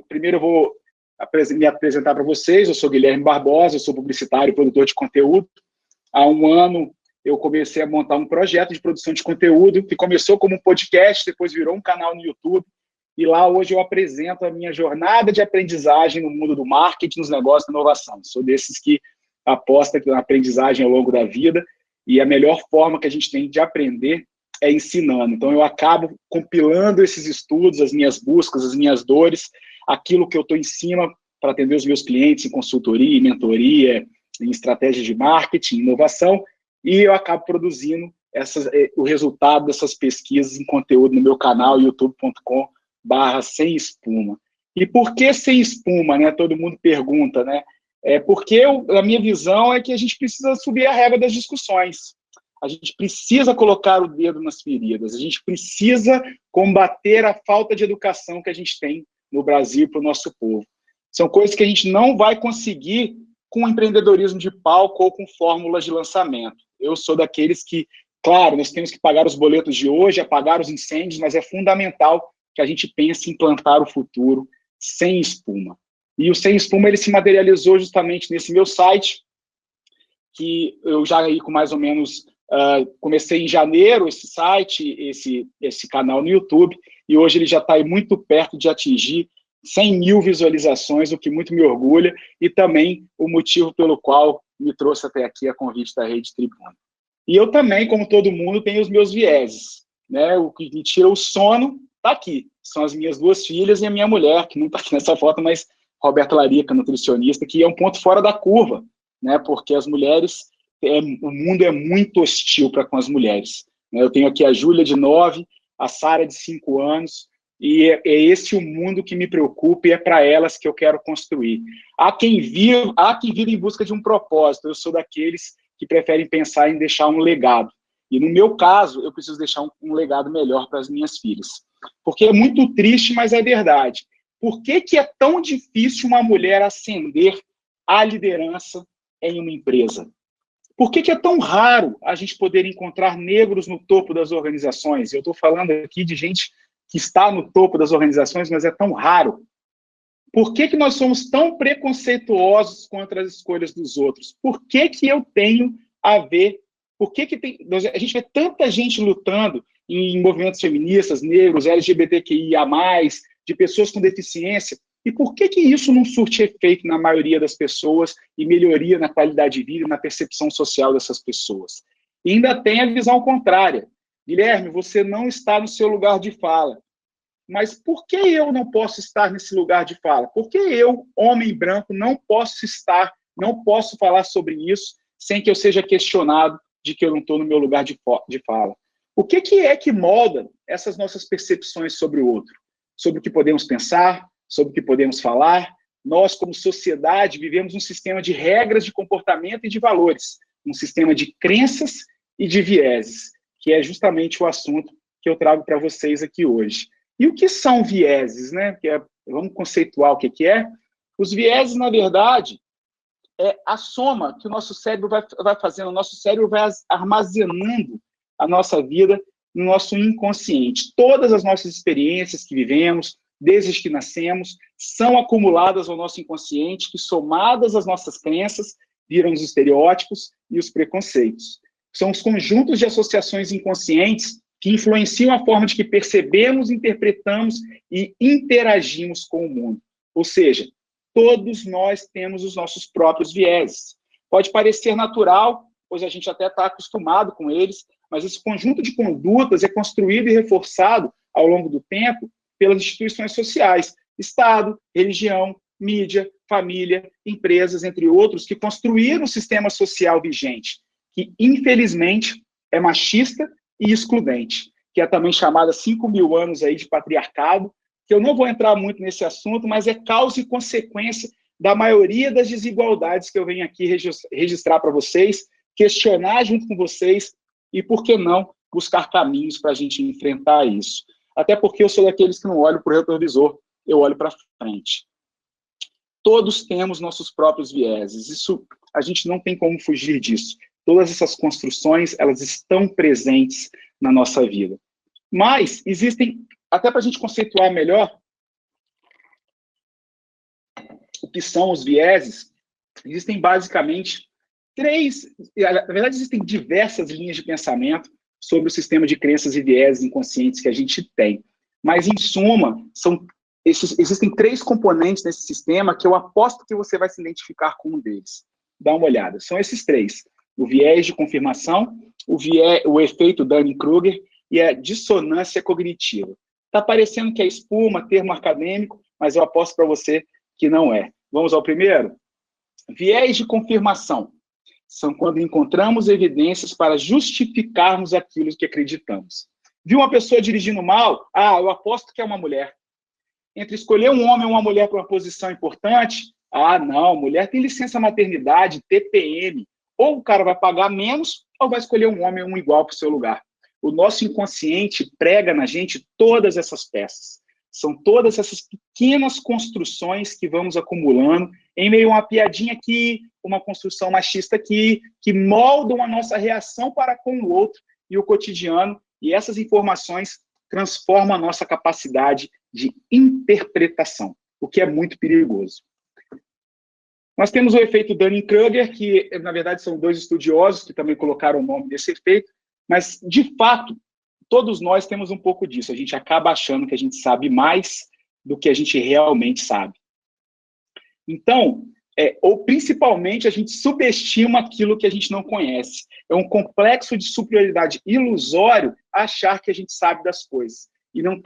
Primeiro eu vou me apresentar para vocês. Eu sou Guilherme Barbosa, eu sou publicitário e produtor de conteúdo. Há um ano eu comecei a montar um projeto de produção de conteúdo que começou como um podcast, depois virou um canal no YouTube. E lá hoje eu apresento a minha jornada de aprendizagem no mundo do marketing, nos negócios e inovação. Sou desses que aposta na aprendizagem ao longo da vida, e a melhor forma que a gente tem de aprender é ensinando. Então eu acabo compilando esses estudos, as minhas buscas, as minhas dores, aquilo que eu estou em cima para atender os meus clientes em consultoria, em mentoria, em estratégia de marketing, inovação, e eu acabo produzindo o resultado dessas pesquisas em conteúdo no meu canal, youtube.com/sem espuma. E por que sem espuma, né? Todo mundo pergunta, né? Porque a minha visão é que a gente precisa subir a régua das discussões. A gente precisa colocar o dedo nas feridas. A gente precisa combater a falta de educação que a gente tem no Brasil para o nosso povo. São coisas que a gente não vai conseguir com empreendedorismo de palco ou com fórmulas de lançamento. Eu sou daqueles que, claro, nós temos que pagar os boletos de hoje, apagar os incêndios, mas é fundamental que a gente pense em plantar o futuro sem espuma. E o Sem Espuma, ele se materializou justamente nesse meu site, que eu já aí com mais ou menos, comecei em janeiro esse site, esse canal no YouTube, e hoje ele já está aí muito perto de atingir 100 mil visualizações, o que muito me orgulha, e também o motivo pelo qual me trouxe até aqui a convite da Rede Tribuna. E eu também, como todo mundo, tenho os meus vieses, né? O que me tira o sono está aqui. São as minhas 2 filhas e a minha mulher, que não está aqui nessa foto, mas Roberta Larica, nutricionista, que é um ponto fora da curva, né? Porque as mulheres, o mundo é muito hostil para com as mulheres. Né? Eu tenho aqui a Júlia, de 9, a Sara, de 5 anos, e é esse o mundo que me preocupa e é para elas que eu quero construir. Há quem viva em busca de um propósito. Eu sou daqueles que preferem pensar em deixar um legado. E no meu caso, eu preciso deixar um legado melhor para as minhas filhas. Porque é muito triste, mas é verdade. Por que é tão difícil uma mulher ascender à liderança em uma empresa? Por que é tão raro a gente poder encontrar negros no topo das organizações? Eu estou falando aqui de gente que está no topo das organizações, mas é tão raro. Por que nós somos tão preconceituosos contra as escolhas dos outros? Por que eu tenho a ver? Por que a gente vê tanta gente lutando em movimentos feministas, negros, LGBTQIA+, de pessoas com deficiência, e por que isso não surte efeito na maioria das pessoas e melhoria na qualidade de vida e na percepção social dessas pessoas? E ainda tem a visão contrária. Guilherme, você não está no seu lugar de fala. Mas por que eu não posso estar nesse lugar de fala? Por que eu, homem branco, não posso falar sobre isso sem que eu seja questionado de que eu não estou no meu lugar de fala? O que é que molda essas nossas percepções sobre o outro? Sobre o que podemos pensar, sobre o que podemos falar? Nós, como sociedade, vivemos um sistema de regras de comportamento e de valores, um sistema de crenças e de vieses, que é justamente o assunto que eu trago para vocês aqui hoje. E o que são vieses, né? Vamos conceituar o que é. Os vieses, na verdade, é a soma que o nosso cérebro vai fazendo, o nosso cérebro vai armazenando a nossa vida no nosso inconsciente. Todas as nossas experiências que vivemos, desde que nascemos, são acumuladas ao nosso inconsciente, que somadas às nossas crenças, viram os estereótipos e os preconceitos. São os conjuntos de associações inconscientes que influenciam a forma de que percebemos, interpretamos e interagimos com o mundo. Ou seja, todos nós temos os nossos próprios vieses. Pode parecer natural, pois a gente até está acostumado com eles, mas esse conjunto de condutas é construído e reforçado ao longo do tempo pelas instituições sociais, Estado, religião, mídia, família, empresas, entre outros, que construíram o sistema social vigente, que, infelizmente, é machista e excludente, que é também chamada 5 mil anos aí de patriarcado, que eu não vou entrar muito nesse assunto, mas é causa e consequência da maioria das desigualdades que eu venho aqui registrar para vocês, questionar junto com vocês e, por que não, buscar caminhos para a gente enfrentar isso. Até porque eu sou daqueles que não olham para o retrovisor, eu olho para frente. Todos temos nossos próprios vieses, isso a gente não tem como fugir disso. Todas essas construções, elas estão presentes na nossa vida. Mas existem, até para a gente conceituar melhor, que são os vieses, existem basicamente três, na verdade existem diversas linhas de pensamento sobre o sistema de crenças e vieses inconscientes que a gente tem. Mas, em suma, existem três componentes nesse sistema que eu aposto que você vai se identificar com um deles. Dá uma olhada. São esses três. O viés de confirmação, o efeito Dunning-Kruger e a dissonância cognitiva. Está parecendo que é espuma, termo acadêmico, mas eu aposto para você que não é. Vamos ao primeiro? Viés de confirmação são quando encontramos evidências para justificarmos aquilo que acreditamos. Viu uma pessoa dirigindo mal? Ah, eu aposto que é uma mulher. Entre escolher um homem ou uma mulher para uma posição importante, ah, não, mulher tem licença maternidade, TPM, ou o cara vai pagar menos, ou vai escolher um homem ou um igual para o seu lugar. O nosso inconsciente prega na gente todas essas peças. São todas essas pequenas construções que vamos acumulando em meio a uma piadinha aqui, uma construção machista aqui, que moldam a nossa reação para com o outro e o cotidiano, e essas informações transformam a nossa capacidade de interpretação, o que é muito perigoso. Nós temos o efeito Dunning-Kruger, que, na verdade, são dois estudiosos que também colocaram o nome desse efeito, mas, de fato, todos nós temos um pouco disso. A gente acaba achando que a gente sabe mais do que a gente realmente sabe. Então, ou principalmente, a gente subestima aquilo que a gente não conhece. É um complexo de superioridade ilusório achar que a gente sabe das coisas. E não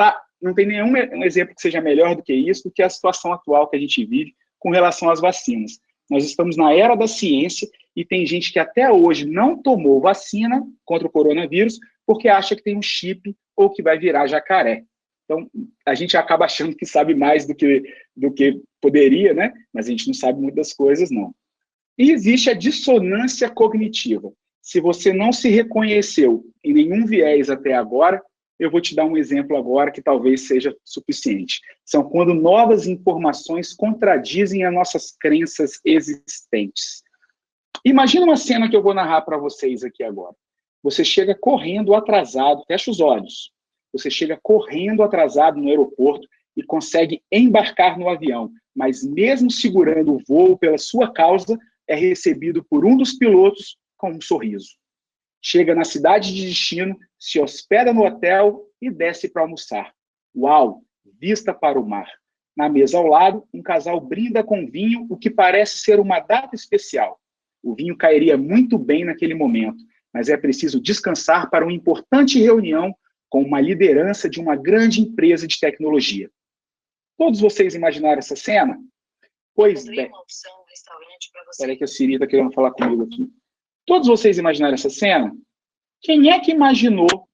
tem nenhum exemplo que seja melhor do que isso, do que a situação atual que a gente vive com relação às vacinas. Nós estamos na era da ciência e tem gente que até hoje não tomou vacina contra o coronavírus porque acha que tem um chip ou que vai virar jacaré. Então, a gente acaba achando que sabe mais do que poderia, né? Mas a gente não sabe muitas coisas, não. E existe a dissonância cognitiva. Se você não se reconheceu em nenhum viés até agora, eu vou te dar um exemplo agora que talvez seja suficiente. São quando novas informações contradizem as nossas crenças existentes. Imagina uma cena que eu vou narrar para vocês aqui agora. Você chega correndo atrasado, fecha os olhos. Você chega correndo atrasado no aeroporto e consegue embarcar no avião, mas mesmo segurando o voo pela sua causa, é recebido por um dos pilotos com um sorriso. Chega na cidade de destino, se hospeda no hotel e desce para almoçar. Uau! Vista para o mar. Na mesa ao lado, um casal brinda com vinho, o que parece ser uma data especial. O vinho cairia muito bem naquele momento, mas é preciso descansar para uma importante reunião com uma liderança de uma grande empresa de tecnologia. Todos vocês imaginaram essa cena? Pois bem. Espera aí que a Siri está querendo falar comigo aqui. Todos vocês imaginaram essa cena? Quem é que imaginou,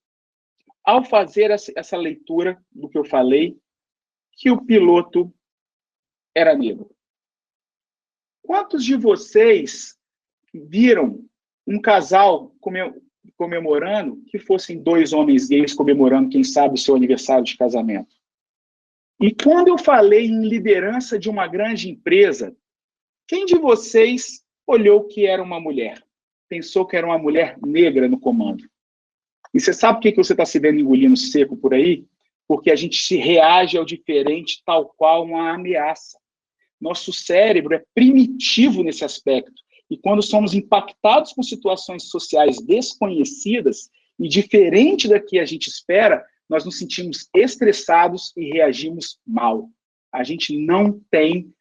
ao fazer essa leitura do que eu falei, que o piloto era negro? Quantos de vocês viram um casal comemorando que fossem dois homens gays comemorando, quem sabe, o seu aniversário de casamento? E quando eu falei em liderança de uma grande empresa, quem de vocês olhou que era uma mulher? Pensou que era uma mulher negra no comando? E você sabe por que você está se vendo engolindo seco por aí? Porque a gente se reage ao diferente tal qual uma ameaça. Nosso cérebro é primitivo nesse aspecto. E quando somos impactados com situações sociais desconhecidas e diferente da que a gente espera, nós nos sentimos estressados e reagimos mal. A gente não tem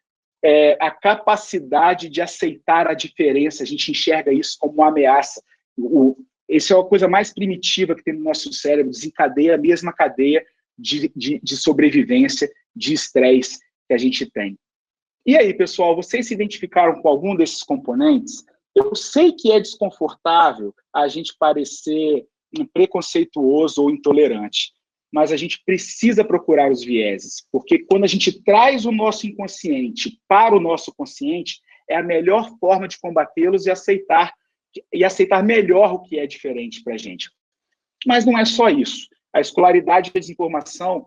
a capacidade de aceitar a diferença, a gente enxerga isso como uma ameaça. Essa é a coisa mais primitiva que tem no nosso cérebro, desencadeia a mesma cadeia de sobrevivência, de estresse que a gente tem. E aí, pessoal, vocês se identificaram com algum desses componentes? Eu sei que é desconfortável a gente parecer preconceituoso ou intolerante, mas a gente precisa procurar os vieses, porque quando a gente traz o nosso inconsciente para o nosso consciente, é a melhor forma de combatê-los e aceitar melhor o que é diferente para a gente. Mas não é só isso. A escolaridade e a desinformação,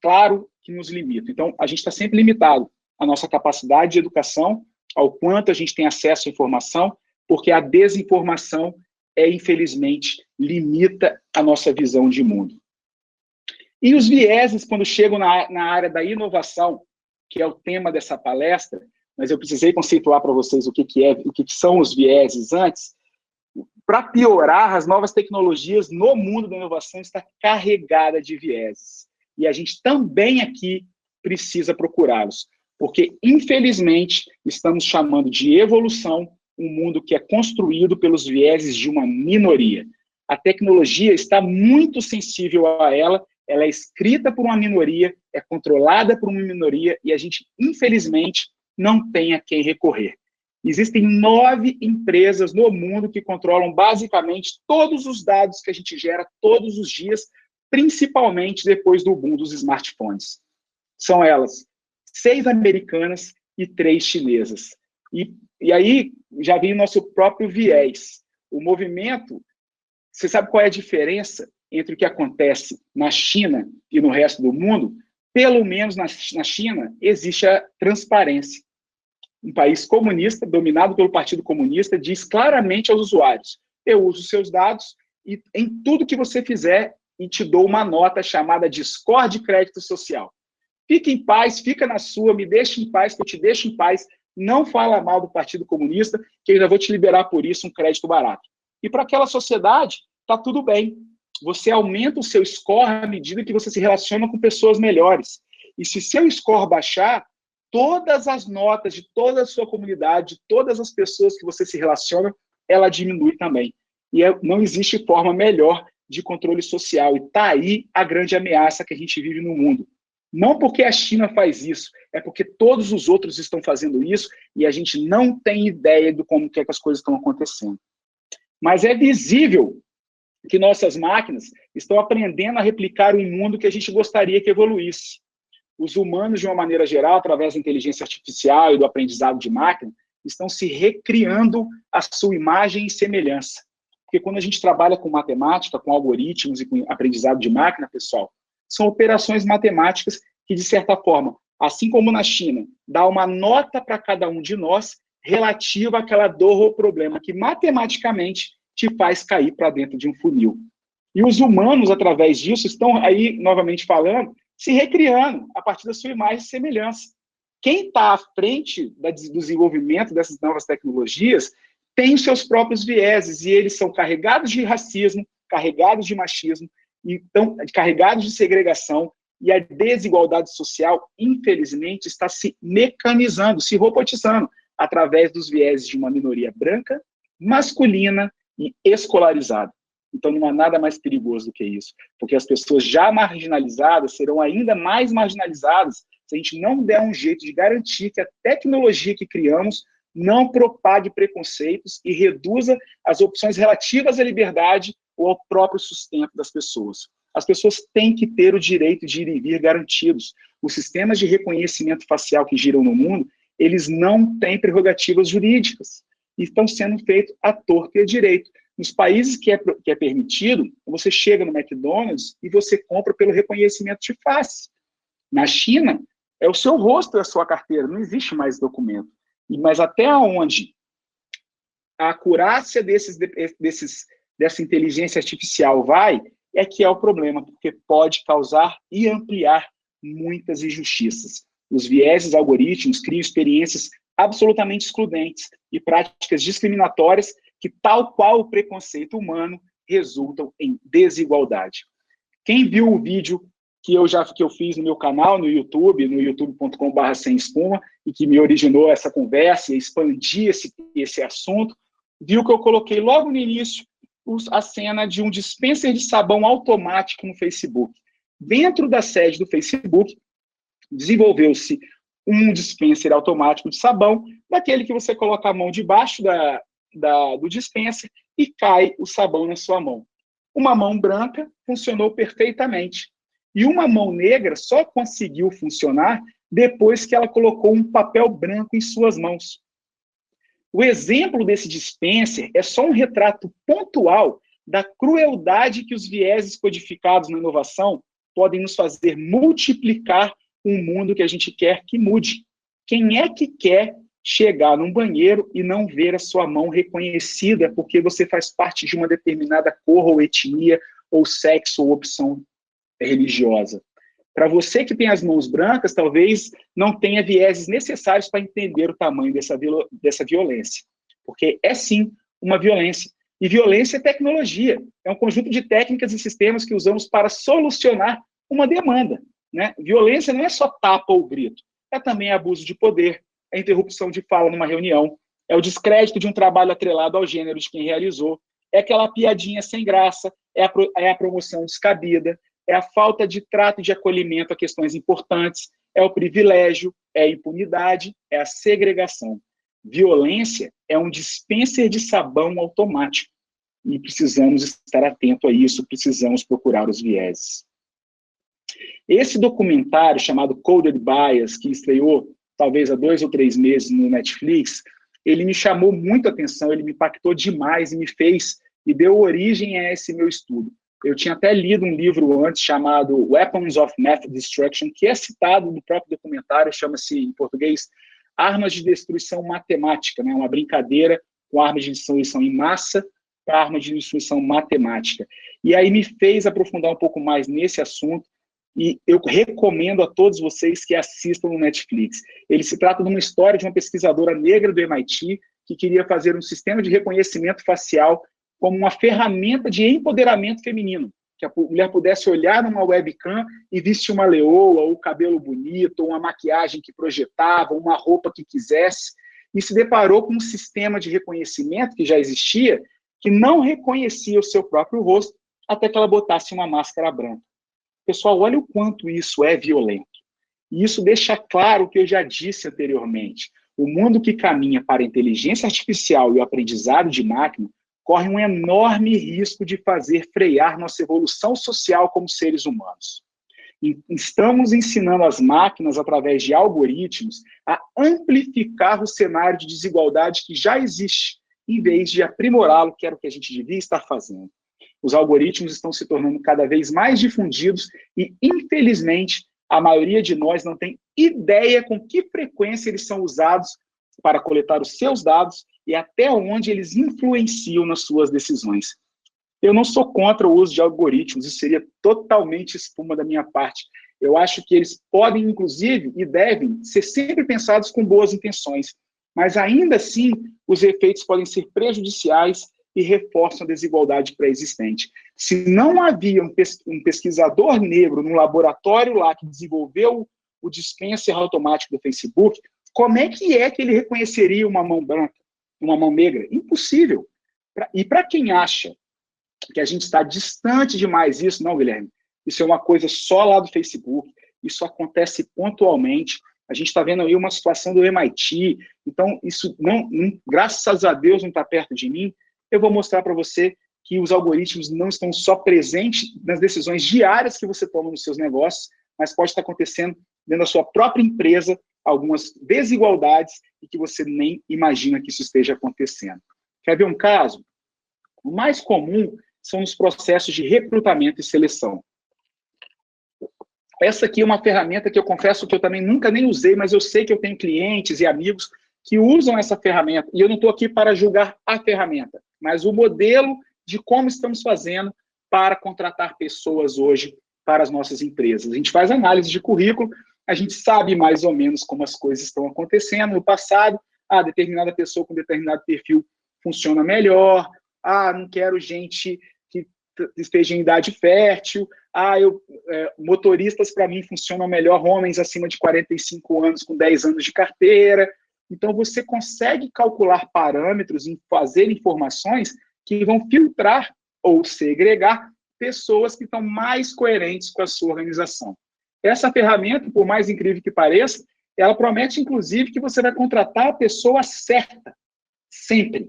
claro que nos limita. Então, a gente está sempre limitado à nossa capacidade de educação, ao quanto a gente tem acesso à informação, porque a desinformação infelizmente, limita a nossa visão de mundo. E os vieses, quando chegam na área da inovação, que é o tema dessa palestra, mas eu precisei conceituar para vocês o que são os vieses antes. Para piorar, as novas tecnologias no mundo da inovação está carregada de vieses. E a gente também aqui precisa procurá-los, porque, infelizmente, estamos chamando de evolução um mundo que é construído pelos vieses de uma minoria. A tecnologia está muito sensível a ela é escrita por uma minoria, é controlada por uma minoria, e a gente, infelizmente, não tem a quem recorrer. Existem 9 empresas no mundo que controlam basicamente todos os dados que a gente gera todos os dias, principalmente depois do boom dos smartphones. São elas 6 americanas e 3 chinesas. E aí já vem o nosso próprio viés. O movimento, você sabe qual é a diferença entre o que acontece na China e no resto do mundo? Pelo menos na China existe a transparência. Um país comunista, dominado pelo Partido Comunista, diz claramente aos usuários: eu uso seus dados e em tudo que você fizer e te dou uma nota chamada de score de crédito social. Fica em paz, fica na sua, me deixa em paz, que eu te deixo em paz, não fala mal do Partido Comunista, que eu ainda vou te liberar por isso um crédito barato. E para aquela sociedade, está tudo bem. Você aumenta o seu score à medida que você se relaciona com pessoas melhores. E se seu score baixar, todas as notas de toda a sua comunidade, de todas as pessoas que você se relaciona, ela diminui também. E não existe forma melhor de controle social. E está aí a grande ameaça que a gente vive no mundo. Não porque a China faz isso, é porque todos os outros estão fazendo isso e a gente não tem ideia de como que as coisas estão acontecendo. Mas é visível que nossas máquinas estão aprendendo a replicar um mundo que a gente gostaria que evoluísse. Os humanos, de uma maneira geral, através da inteligência artificial e do aprendizado de máquina, estão se recriando a sua imagem e semelhança. Porque quando a gente trabalha com matemática, com algoritmos e com aprendizado de máquina, pessoal, são operações matemáticas que, de certa forma, assim como na China, dá uma nota para cada um de nós relativa àquela dor ou problema que matematicamente te faz cair para dentro de um funil. E os humanos, através disso, estão aí, novamente falando, se recriando a partir da sua imagem e semelhança. Quem está à frente do desenvolvimento dessas novas tecnologias tem os seus próprios vieses, e eles são carregados de racismo, carregados de machismo, então, carregados de segregação, e a desigualdade social, infelizmente, está se mecanizando, se robotizando, através dos vieses de uma minoria branca, masculina e escolarizada. Então, não há nada mais perigoso do que isso, porque as pessoas já marginalizadas serão ainda mais marginalizadas se a gente não der um jeito de garantir que a tecnologia que criamos não propague preconceitos e reduza as opções relativas à liberdade ou ao próprio sustento das pessoas. As pessoas têm que ter o direito de ir e vir garantidos. Os sistemas de reconhecimento facial que giram no mundo, eles não têm prerrogativas jurídicas e estão sendo feitos à torta e à direito. Nos países que é permitido, você chega no McDonald's e você compra pelo reconhecimento de face. Na China, é o seu rosto e a sua carteira, não existe mais documento. Mas até onde a acurácia dessa inteligência artificial vai, é que é o problema, porque pode causar e ampliar muitas injustiças. Os vieses algorítmicos criam experiências absolutamente excludentes e práticas discriminatórias que, tal qual o preconceito humano, resultam em desigualdade. Quem viu o vídeo que eu fiz no meu canal, no youtube.com.br Sem Espuma, e que me originou essa conversa e expandir esse assunto, viu que eu coloquei logo no início a cena de um dispenser de sabão automático no Facebook. Dentro da sede do Facebook, desenvolveu-se um dispenser automático de sabão, daquele que você coloca a mão debaixo do dispenser e cai o sabão na sua mão. Uma mão branca funcionou perfeitamente. E uma mão negra só conseguiu funcionar depois que ela colocou um papel branco em suas mãos. O exemplo desse dispenser é só um retrato pontual da crueldade que os vieses codificados na inovação podem nos fazer multiplicar um mundo que a gente quer que mude. Quem é que quer chegar num banheiro e não ver a sua mão reconhecida porque você faz parte de uma determinada cor ou etnia, ou sexo, ou opção religiosa? Para você que tem as mãos brancas, talvez não tenha vieses necessários para entender o tamanho dessa violência. Porque é sim uma violência. E violência é tecnologia. É um conjunto de técnicas e sistemas que usamos para solucionar uma demanda, né? Violência não é só tapa ou grito. É também abuso de poder, é interrupção de fala numa reunião, é o descrédito de um trabalho atrelado ao gênero de quem realizou, é aquela piadinha sem graça, é a promoção descabida, é a falta de trato e de acolhimento a questões importantes, é o privilégio, é a impunidade, é a segregação. Violência é um dispenser de sabão automático. E precisamos estar atento a isso, precisamos procurar os vieses. Esse documentário chamado Coded Bias, que estreou talvez há 2 ou 3 meses no Netflix, ele me chamou muito a atenção, ele me impactou demais e deu origem a esse meu estudo. Eu tinha até lido um livro antes chamado Weapons of Math Destruction, que é citado no próprio documentário, chama-se, em português, Armas de Destruição Matemática, né? Uma brincadeira com armas de destruição em massa para armas de destruição matemática. E aí me fez aprofundar um pouco mais nesse assunto, e eu recomendo a todos vocês que assistam no Netflix. Ele se trata de uma história de uma pesquisadora negra do MIT que queria fazer um sistema de reconhecimento facial como uma ferramenta de empoderamento feminino, que a mulher pudesse olhar numa webcam e vestir uma leoa, ou cabelo bonito, ou uma maquiagem que projetava, uma roupa que quisesse, e se deparou com um sistema de reconhecimento que já existia, que não reconhecia o seu próprio rosto, até que ela botasse uma máscara branca. Pessoal, olha o quanto isso é violento. E isso deixa claro o que eu já disse anteriormente. O mundo que caminha para a inteligência artificial e o aprendizado de máquina corre um enorme risco de fazer frear nossa evolução social como seres humanos. E estamos ensinando as máquinas, através de algoritmos, a amplificar o cenário de desigualdade que já existe, em vez de aprimorá-lo, que era o que a gente devia estar fazendo. Os algoritmos estão se tornando cada vez mais difundidos e, infelizmente, a maioria de nós não tem ideia com que frequência eles são usados para coletar os seus dados e até onde eles influenciam nas suas decisões. Eu não sou contra o uso de algoritmos, isso seria totalmente espuma da minha parte. Eu acho que eles podem, inclusive, e devem ser sempre pensados com boas intenções, mas ainda assim os efeitos podem ser prejudiciais e reforçam a desigualdade pré-existente. Se não havia um pesquisador negro num laboratório lá que desenvolveu o dispenser automático do Facebook, como é que ele reconheceria uma mão branca, uma mão negra? Impossível. E para quem acha que a gente está distante demais disso, não, Guilherme, isso é uma coisa só lá do Facebook, isso acontece pontualmente, a gente está vendo aí uma situação do MIT, então isso, graças a Deus, não está perto de mim. Eu vou mostrar para você que os algoritmos não estão só presentes nas decisões diárias que você toma nos seus negócios, mas pode estar acontecendo dentro da sua própria empresa, algumas desigualdades e que você nem imagina que isso esteja acontecendo. Quer ver um caso? O mais comum são os processos de recrutamento e seleção. Essa aqui é uma ferramenta que eu confesso que eu também nunca nem usei, mas eu sei que eu tenho clientes e amigos que usam essa ferramenta, e eu não estou aqui para julgar a ferramenta, mas o modelo de como estamos fazendo para contratar pessoas hoje para as nossas empresas. A gente faz análise de currículo, a gente sabe mais ou menos como as coisas estão acontecendo no passado, determinada pessoa com determinado perfil funciona melhor, não quero gente que esteja em idade fértil, motoristas para mim funcionam melhor, homens acima de 45 anos com 10 anos de carteira. Então, você consegue calcular parâmetros e fazer informações que vão filtrar ou segregar pessoas que estão mais coerentes com a sua organização. Essa ferramenta, por mais incrível que pareça, ela promete, inclusive, que você vai contratar a pessoa certa, sempre.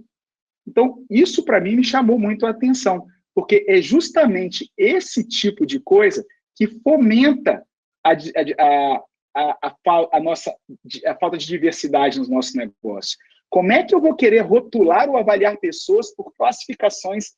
Então, isso, para mim, me chamou muito a atenção, porque é justamente esse tipo de coisa que fomenta a falta de diversidade nos nossos negócios. Como é que eu vou querer rotular ou avaliar pessoas por classificações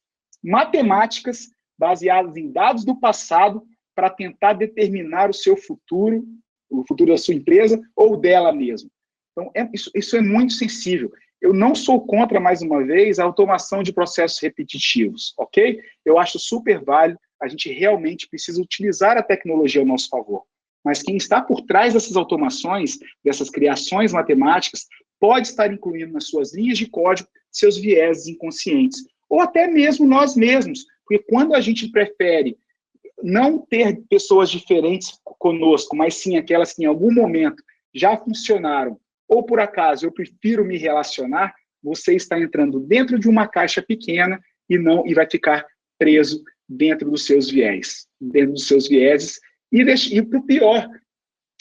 matemáticas baseadas em dados do passado para tentar determinar o seu futuro, o futuro da sua empresa ou dela mesma? Então, isso é muito sensível. Eu não sou contra, mais uma vez, a automação de processos repetitivos, ok? Eu acho super válido, a gente realmente precisa utilizar a tecnologia ao nosso favor. mas quem está por trás dessas automações, dessas criações matemáticas, pode estar incluindo nas suas linhas de código seus vieses inconscientes, ou até mesmo nós mesmos, porque quando a gente prefere não ter pessoas diferentes conosco, mas sim aquelas que em algum momento já funcionaram, ou por acaso eu prefiro me relacionar, você está entrando dentro de uma caixa pequena e vai ficar preso dentro dos seus vieses, e para o pior,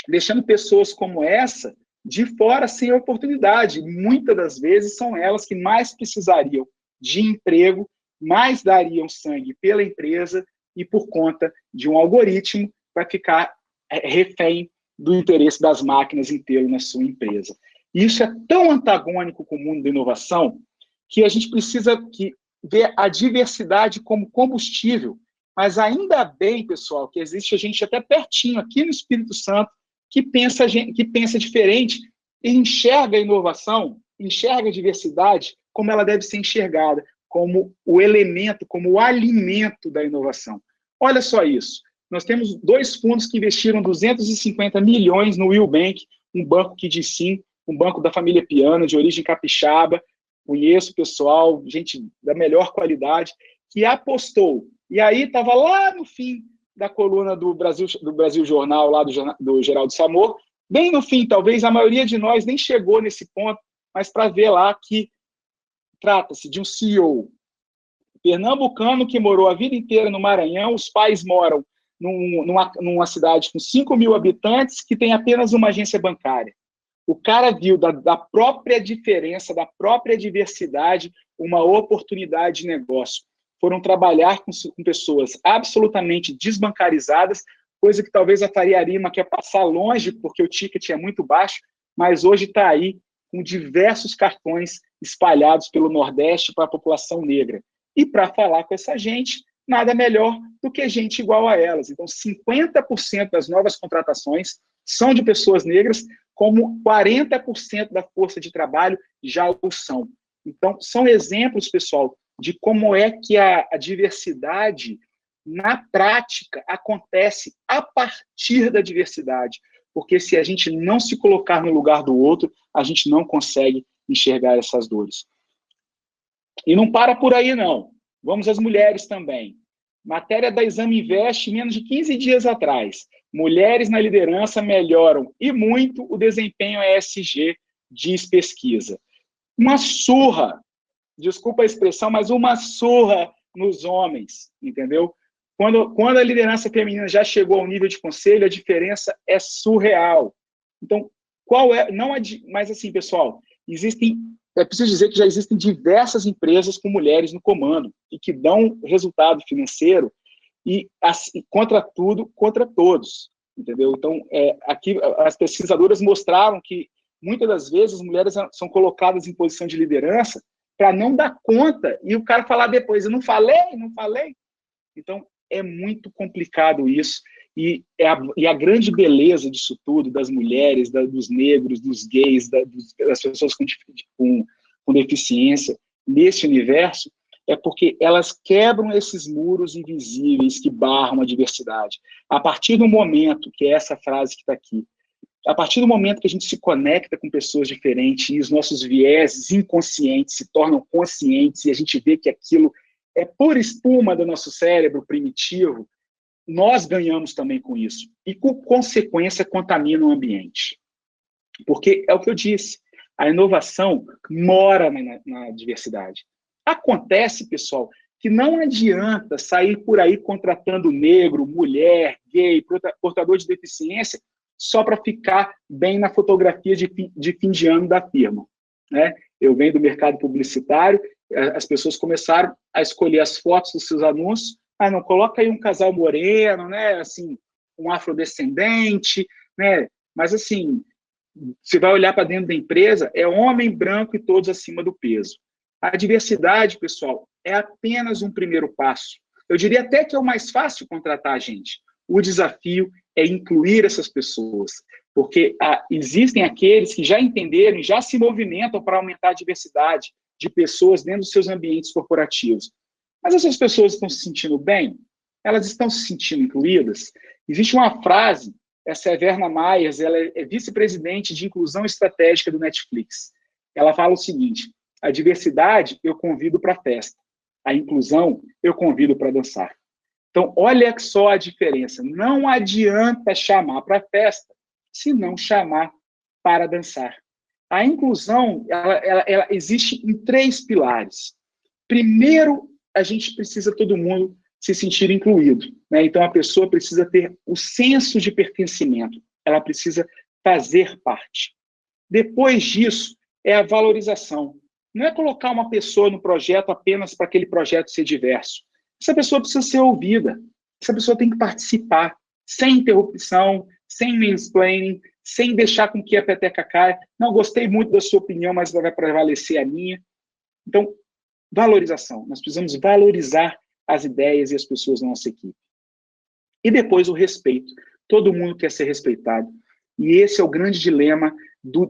deixando pessoas como essa de fora sem oportunidade. Muitas das vezes são elas que mais precisariam de emprego, mais dariam sangue pela empresa e por conta de um algoritmo vai ficar refém do interesse das máquinas em tê-lo na sua empresa. E isso é tão antagônico com o mundo da inovação que a gente precisa ver a diversidade como combustível. Mas ainda bem, pessoal, que existe a gente até pertinho, aqui no Espírito Santo, que pensa diferente e enxerga a inovação, enxerga a diversidade como ela deve ser enxergada, como o elemento, como o alimento da inovação. Olha só isso. Nós temos 2 fundos que investiram 250 milhões no Will Bank, um banco que diz sim, um banco da família Piana, de origem capixaba, conheço o pessoal, gente da melhor qualidade, que apostou. E aí estava lá no fim da coluna do Brasil Jornal, lá do Geraldo Samor, bem no fim, talvez a maioria de nós nem chegou nesse ponto, mas para ver lá que trata-se de um CEO pernambucano que morou a vida inteira no Maranhão, os pais moram numa cidade com 5 mil habitantes que tem apenas uma agência bancária. O cara viu da própria diferença, da própria diversidade, uma oportunidade de negócio. Foram trabalhar com pessoas absolutamente desbancarizadas, coisa que talvez a Faria Lima quer passar longe, porque o ticket é muito baixo, mas hoje está aí com diversos cartões espalhados pelo Nordeste para a população negra. E para falar com essa gente, nada melhor do que gente igual a elas. Então, 50% das novas contratações são de pessoas negras, como 40% da força de trabalho já o são. Então, são exemplos, pessoal, de como é que a diversidade, na prática, acontece a partir da diversidade. Porque se a gente não se colocar no lugar do outro, a gente não consegue enxergar essas dores. E não para por aí, não. Vamos às mulheres também. Matéria da Exame Invest, menos de 15 dias atrás. Mulheres na liderança melhoram e muito o desempenho ESG, diz pesquisa. Uma surra, desculpa a expressão, mas uma surra nos homens, entendeu? Quando a liderança feminina já chegou ao nível de conselho, a diferença é surreal. Então, qual é? Não mas assim, pessoal, é preciso dizer que já existem diversas empresas com mulheres no comando e que dão resultado financeiro e assim, contra tudo, contra todos, entendeu? Então, aqui as pesquisadoras mostraram que muitas das vezes as mulheres são colocadas em posição de liderança para não dar conta e o cara falar depois, eu não falei. Então, é muito complicado isso e a grande beleza disso tudo, das mulheres, dos negros, dos gays, das pessoas com deficiência, nesse universo, é porque elas quebram esses muros invisíveis que barram a diversidade. A partir do momento, que é essa frase que está aqui, a partir do momento que a gente se conecta com pessoas diferentes e os nossos vieses inconscientes se tornam conscientes e a gente vê que aquilo é pura espuma do nosso cérebro primitivo, nós ganhamos também com isso. E, com consequência, contamina o ambiente. Porque é o que eu disse, a inovação mora na diversidade. Acontece, pessoal, que não adianta sair por aí contratando negro, mulher, gay, portador de deficiência, só para ficar bem na fotografia de fim de ano da firma, né? Eu venho do mercado publicitário, as pessoas começaram a escolher as fotos dos seus anúncios, não, coloca aí um casal moreno, né, assim, um afrodescendente, né, mas assim, você vai olhar para dentro da empresa, é homem branco e todos acima do peso. A diversidade, pessoal, é apenas um primeiro passo. Eu diria até que é o mais fácil contratar a gente. O desafio é incluir essas pessoas, porque existem aqueles que já entenderam e já se movimentam para aumentar a diversidade de pessoas dentro dos seus ambientes corporativos. Mas essas pessoas estão se sentindo bem? Elas estão se sentindo incluídas? Existe uma frase essa é Verna Myers, ela é vice-presidente de inclusão estratégica do Netflix. Ela fala o seguinte: a diversidade eu convido para a festa, a inclusão eu convido para dançar. Então, olha só a diferença. Não adianta chamar para a festa se não chamar para dançar. A inclusão, ela existe em 3 pilares. Primeiro, a gente precisa todo mundo se sentir incluído, né? Então, a pessoa precisa ter o senso de pertencimento. Ela precisa fazer parte. Depois disso, é a valorização. Não é colocar uma pessoa no projeto apenas para aquele projeto ser diverso. Essa pessoa precisa ser ouvida. Essa pessoa tem que participar, sem interrupção, sem mansplaining, sem deixar com que a peteca caia. Não, gostei muito da sua opinião, mas vai prevalecer a minha. Então, valorização. Nós precisamos valorizar as ideias e as pessoas da nossa equipe. E depois o respeito. Todo mundo quer ser respeitado. E esse é o grande dilema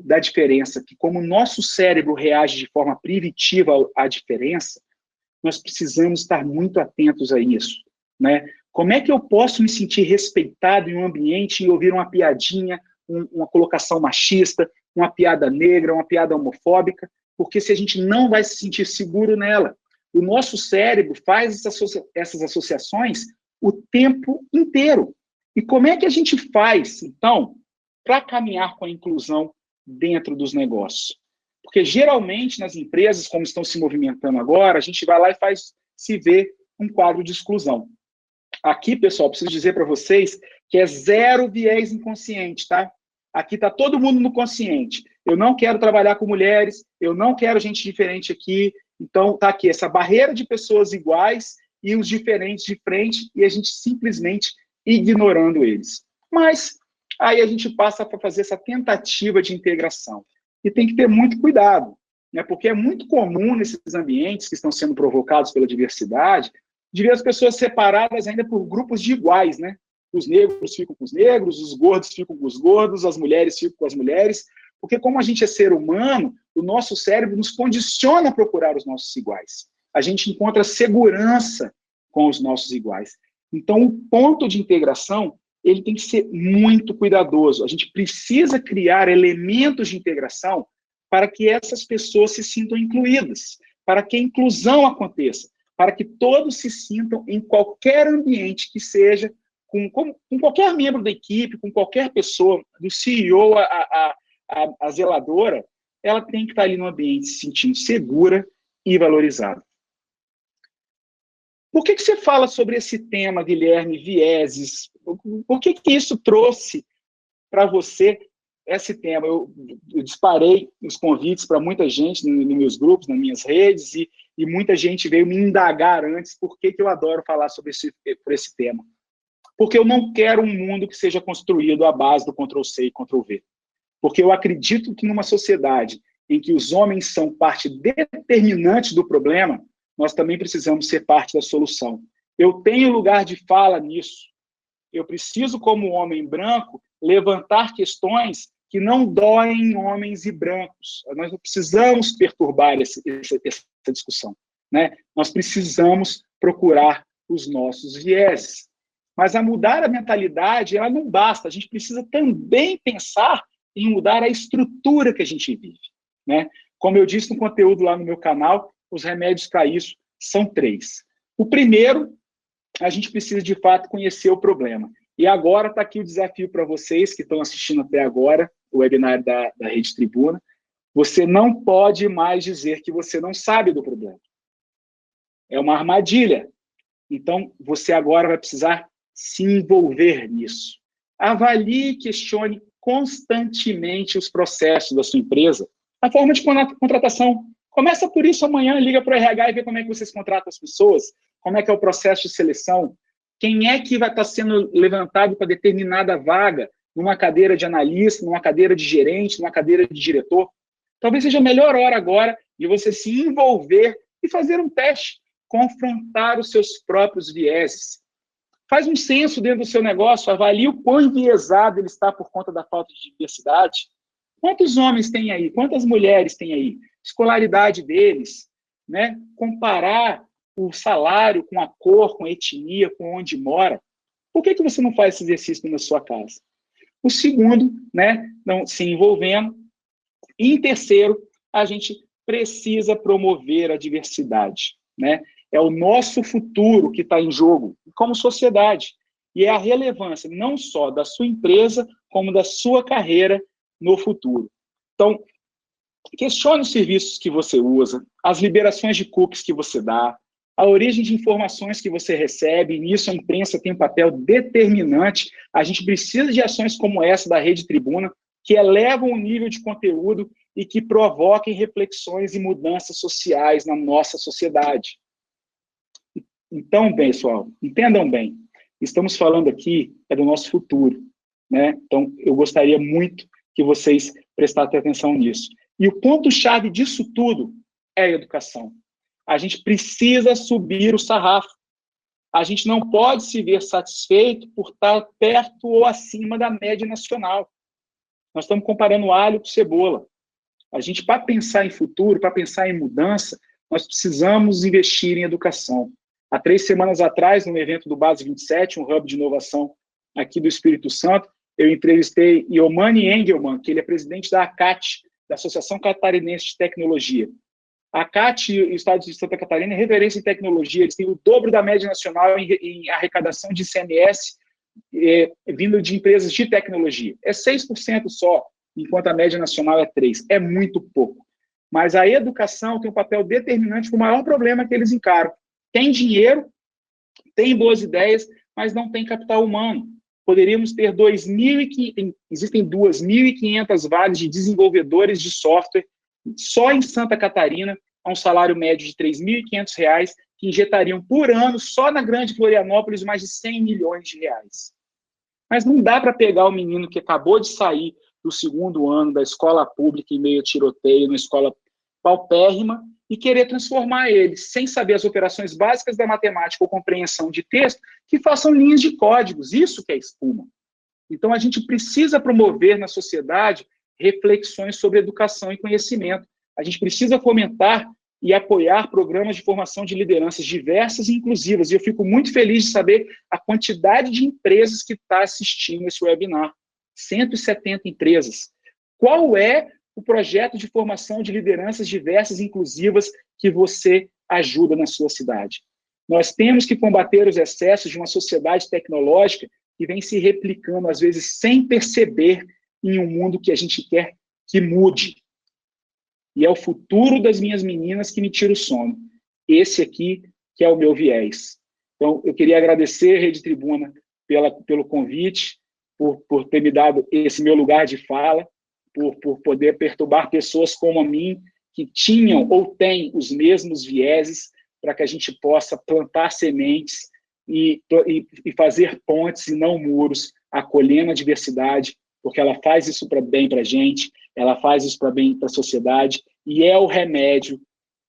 da diferença, que como o nosso cérebro reage de forma primitiva à diferença, nós precisamos estar muito atentos a isso, né? Como é que eu posso me sentir respeitado em um ambiente e ouvir uma piadinha, uma colocação machista, uma piada negra, uma piada homofóbica? Porque se a gente não vai se sentir seguro nela, o nosso cérebro faz essas associações o tempo inteiro. E como é que a gente faz, então, para caminhar com a inclusão dentro dos negócios? Porque, geralmente, nas empresas, como estão se movimentando agora, a gente vai lá e se vê um quadro de exclusão. Aqui, pessoal, preciso dizer para vocês que é 0 viés inconsciente, tá? Aqui está todo mundo no consciente. Eu não quero trabalhar com mulheres, eu não quero gente diferente aqui. Então, está aqui essa barreira de pessoas iguais e os diferentes de frente, e a gente simplesmente ignorando eles. Mas aí a gente passa para fazer essa tentativa de integração. E tem que ter muito cuidado, né? Porque é muito comum nesses ambientes que estão sendo provocados pela diversidade, de ver as pessoas separadas ainda por grupos de iguais, né? Os negros ficam com os negros, os gordos ficam com os gordos, as mulheres ficam com as mulheres, porque como a gente é ser humano, o nosso cérebro nos condiciona a procurar os nossos iguais. A gente encontra segurança com os nossos iguais. Então, o ponto de integração, ele tem que ser muito cuidadoso. A gente precisa criar elementos de integração para que essas pessoas se sintam incluídas, para que a inclusão aconteça, para que todos se sintam em qualquer ambiente que seja, com qualquer membro da equipe, com qualquer pessoa, do CEO a zeladora, ela tem que estar ali no ambiente se sentindo segura e valorizada. Por que você fala sobre esse tema, Guilherme, vieses? Por que isso trouxe para você esse tema? Eu disparei os convites para muita gente nos meus grupos, nas minhas redes, e muita gente veio me indagar antes por que eu adoro falar sobre esse tema. Porque eu não quero um mundo que seja construído à base do Ctrl+C e Ctrl+V. Porque eu acredito que numa sociedade em que os homens são parte determinante do problema, nós também precisamos ser parte da solução. Eu tenho lugar de fala nisso. Eu preciso, como homem branco, levantar questões que não doem em homens e brancos. Nós não precisamos perturbar essa discussão, né? Nós precisamos procurar os nossos vieses. Mas a mudar a mentalidade, ela não basta. A gente precisa também pensar em mudar a estrutura que a gente vive, né? Como eu disse no conteúdo lá no meu canal, os remédios para isso são 3. O primeiro, a gente precisa, de fato, conhecer o problema. E agora está aqui o desafio para vocês que estão assistindo até agora, o webinar da Rede Tribuna. Você não pode mais dizer que você não sabe do problema. É uma armadilha. Então, você agora vai precisar se envolver nisso. Avalie e questione constantemente os processos da sua empresa. A forma de contratação. Começa por isso amanhã, liga para o RH e vê como é que vocês contratam as pessoas, como é que é o processo de seleção, quem é que vai estar sendo levantado para determinada vaga, numa cadeira de analista, numa cadeira de gerente, numa cadeira de diretor. Talvez seja a melhor hora agora de você se envolver e fazer um teste, confrontar os seus próprios vieses. Faz um censo dentro do seu negócio, avalie o quão enviesado ele está por conta da falta de diversidade. Quantos homens tem aí? Quantas mulheres tem aí? Escolaridade deles, né? Comparar o salário com a cor, com a etnia, com onde mora. Por que você não faz esse exercício na sua casa? O segundo, né, não se envolvendo. E em terceiro, a gente precisa promover a diversidade, né? É o nosso futuro que está em jogo, como sociedade. E é a relevância não só da sua empresa, como da sua carreira no futuro. Então, questione os serviços que você usa, as liberações de cookies que você dá, a origem de informações que você recebe, e nisso a imprensa tem um papel determinante. A gente precisa de ações como essa da Rede Tribuna, que elevam o nível de conteúdo e que provoquem reflexões e mudanças sociais na nossa sociedade. Então, pessoal, entendam bem, estamos falando aqui do nosso futuro, né? Então, eu gostaria muito que vocês prestassem atenção nisso. E o ponto-chave disso tudo é a educação. A gente precisa subir o sarrafo. A gente não pode se ver satisfeito por estar perto ou acima da média nacional. Nós estamos comparando alho com cebola. A gente, para pensar em futuro, para pensar em mudança, nós precisamos investir em educação. Há 3 semanas atrás, no evento do Base 27, um hub de inovação aqui do Espírito Santo, eu entrevistei Iomani Engelmann, que ele é presidente da ACAT, da Associação Catarinense de Tecnologia. A ACAT e o Estado de Santa Catarina é referência em tecnologia, eles têm o dobro da média nacional em arrecadação de ICMS vindo de empresas de tecnologia. É 6% só, enquanto a média nacional é 3%. É muito pouco. Mas a educação tem um papel determinante para o maior problema que eles encaram. Tem dinheiro, tem boas ideias, mas não tem capital humano. Poderíamos ter existem 2.500 vagas de desenvolvedores de software só em Santa Catarina, a um salário médio de R$ 3.500, que injetariam por ano, só na Grande Florianópolis, mais de 100 milhões de reais. Mas não dá para pegar o menino que acabou de sair do 2º ano da escola pública em meio a tiroteio, numa escola paupérrima, e querer transformar ele, sem saber as operações básicas da matemática ou compreensão de texto, que façam linhas de códigos. Isso que é espuma. Então, a gente precisa promover na sociedade reflexões sobre educação e conhecimento. A gente precisa fomentar e apoiar programas de formação de lideranças diversas e inclusivas. E eu fico muito feliz de saber a quantidade de empresas que está assistindo esse webinar. 170 empresas. Qual é o projeto de formação de lideranças diversas e inclusivas que você ajuda na sua cidade? Nós temos que combater os excessos de uma sociedade tecnológica que vem se replicando, às vezes, sem perceber, em um mundo que a gente quer que mude. E é o futuro das minhas meninas que me tira o sono. Esse aqui que é o meu viés. Então, eu queria agradecer, Rede Tribuna, pelo convite, por ter me dado esse meu lugar de fala, por poder perturbar pessoas como a mim, que tinham ou têm os mesmos vieses, para que a gente possa plantar sementes e fazer pontes e não muros, acolhendo a diversidade, porque ela faz isso para bem para a gente, ela faz isso para bem para a sociedade, e é o remédio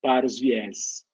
para os vieses.